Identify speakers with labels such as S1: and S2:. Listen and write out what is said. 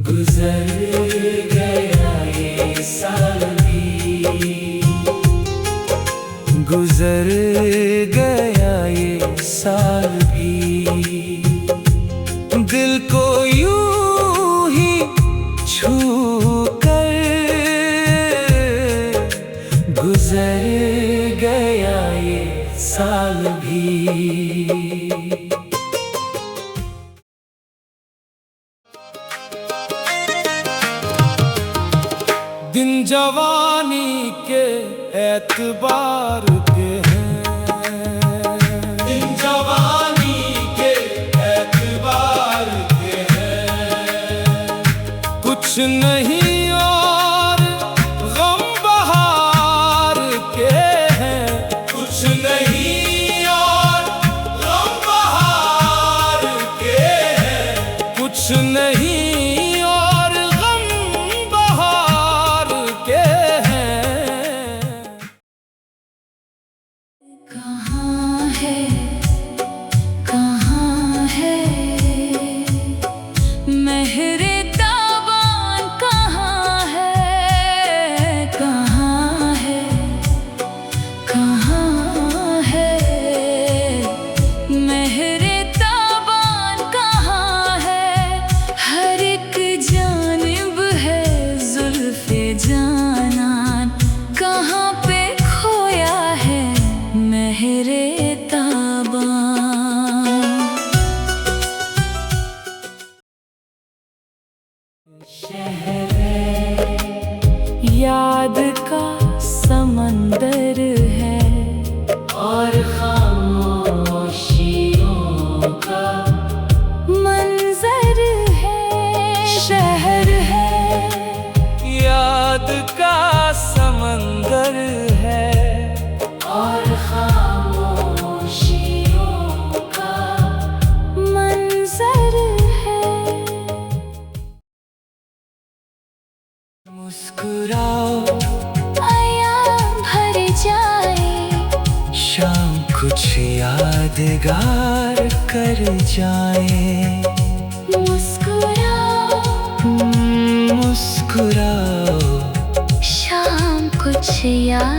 S1: गुजर गया ये साल भी, गुजर गया ये साल भी, दिल को यूं ही छू कर गुजर गया ये साल भी। दिन जवानी के एतबार के हैं, दिन जवानी के एतबार के हैं, कुछ नहीं और गम बहार के हैं, कुछ नहीं और गम बहार के हैं, कुछ नहीं शहर है, याद का समंदर है और खामोशियों का मंजर है। शहर है, याद का समंदर है और खामोशियों का मंजर है। मुस्कुराओ आयाम भर जाए, शाम कुछ यादगार कर जाए। मुस्कुराओ
S2: मुस्कुराओ,
S1: शाम कुछ याद